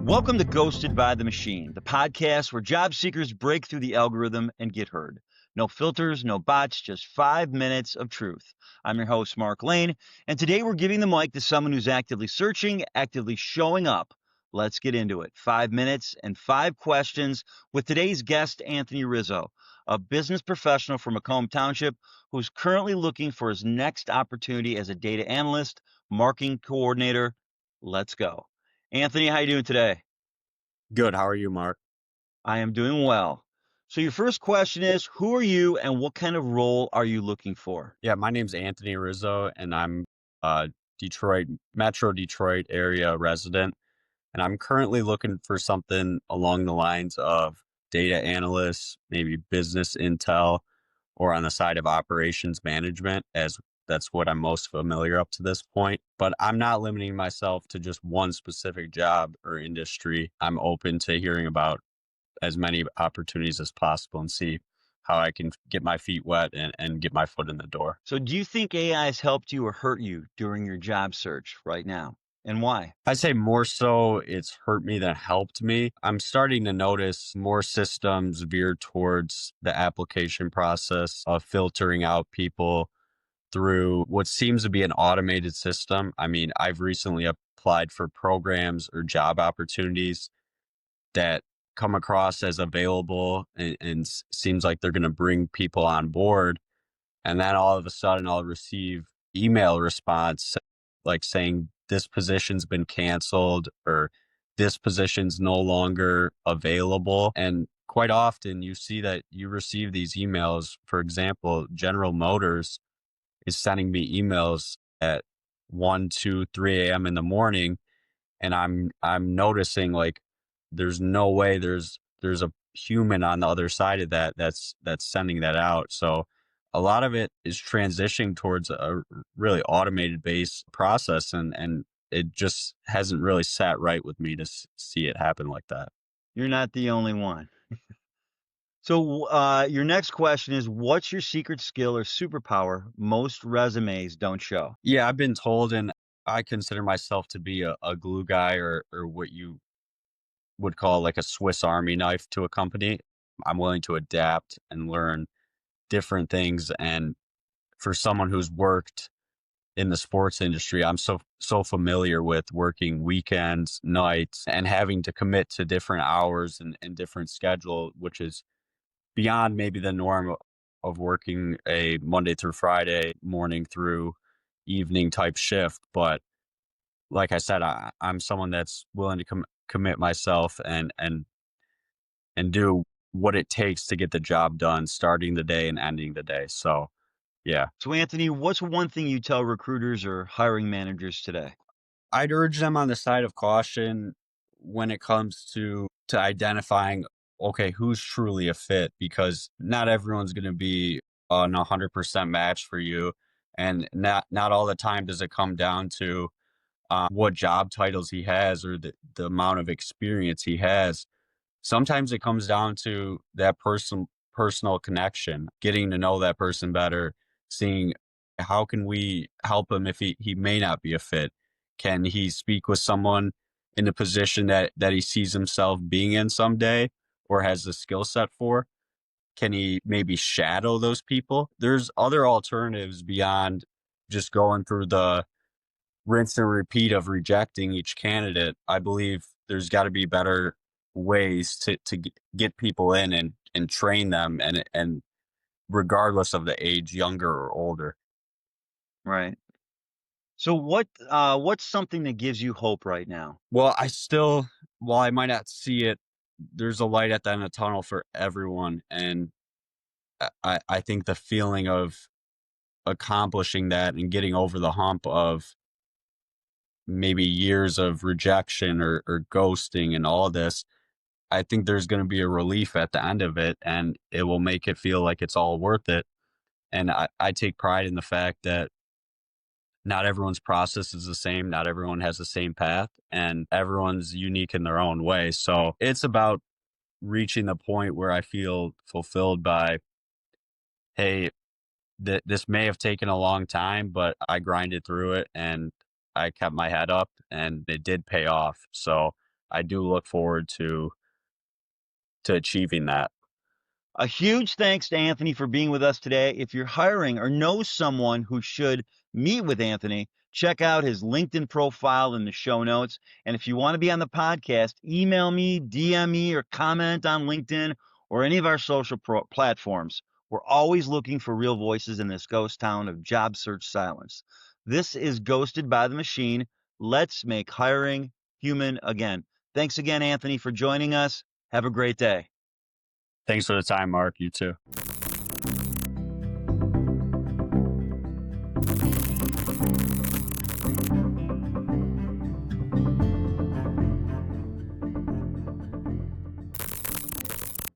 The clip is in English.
Welcome to Ghosted by the Machine, the podcast where job seekers break through the algorithm and get heard. No filters, no bots, just 5 minutes of truth. I'm your host, Mark Lane, and today we're giving the mic to someone who's actively searching, actively showing up. Let's get into it. 5 minutes and 5 questions with today's guest, Anthony Rizzo, a business professional from Macomb Township who's currently looking for his next opportunity as a data analyst, marketing coordinator. Let's go. Anthony, how you doing today? Good. How are you, Mark? I am doing well. So your first question is, who are you and what kind of role are you looking for? Yeah, my name's Anthony Rizzo, and I'm a Metro Detroit area resident. And I'm currently looking for something along the lines of data analyst, maybe business intel, or on the side of operations management, as that's what I'm most familiar up to this point. But I'm not limiting myself to just one specific job or industry. I'm open to hearing about as many opportunities as possible and see how I can get my feet wet and get my foot in the door. So do you think AI has helped you or hurt you during your job search right now? And why? I'd say more so it's hurt me than helped me. I'm starting to notice more systems veer towards the application process of filtering out people through what seems to be an automated system. I mean, I've recently applied for programs or job opportunities that come across as available and seems like they're going to bring people on board. And then all of a sudden I'll receive email response like saying this position's been canceled or this position's no longer available. And quite often you see that you receive these emails. For example, General Motors is sending me emails at 1, 2, 3 a.m. in the morning. And I'm noticing like there's no way there's a human on the other side of that's sending that out. So a lot of it is transitioning towards a really automated based process, and it just hasn't really sat right with me to see it happen like that. You're not the only one. So your next question is, what's your secret skill or superpower most resumes don't show? Yeah, I've been told, and I consider myself to be a glue guy or what you would call like a Swiss Army knife to a company. I'm willing to adapt and learn different things. And for someone who's worked in the sports industry, I'm so familiar with working weekends, nights, and having to commit to different hours and different schedule, which is beyond maybe the norm of working a Monday through Friday morning through evening type shift. But like I said, I'm someone that's willing to commit myself and do what it takes to get the job done, starting the day and ending the day. So, yeah, So Anthony, what's one thing you tell recruiters or hiring managers today? I'd urge them on the side of caution when it comes to identifying, okay, who's truly a fit, because not everyone's going to be an 100% match for you. And not all the time does it come down to what job titles he has or the amount of experience he has. Sometimes it comes down to that personal connection, getting to know that person better, seeing how can we help him if he may not be a fit. Can he speak with someone in the position that he sees himself being in someday or has the skill set for? Can he maybe shadow those people? There's other alternatives beyond just going through the rinse and repeat of rejecting each candidate. I believe there's got to be better ways to get people in and train them and regardless of the age, younger or older. Right. So what's something that gives you hope right now? Well, while I might not see it, there's a light at the end of the tunnel for everyone. And I think the feeling of accomplishing that and getting over the hump of maybe years of rejection or ghosting and all this, I think there's going to be a relief at the end of it, and it will make it feel like it's all worth it. And I take pride in the fact that not everyone's process is the same. Not everyone has the same path, and everyone's unique in their own way. So it's about reaching the point where I feel fulfilled by, hey, this may have taken a long time, but I grinded through it and I kept my head up and it did pay off. So I do look forward to achieving that. A huge thanks to Anthony for being with us today. If you're hiring or know someone who should meet with Anthony, check out his LinkedIn profile in the show notes. And if you want to be on the podcast, email me, DM me, or comment on LinkedIn or any of our social platforms. We're always looking for real voices in this ghost town of job search silence. This is Ghosted by the Machine. Let's make hiring human again. Thanks again, Anthony, for joining us. Have a great day. Thanks for the time, Mark. You too.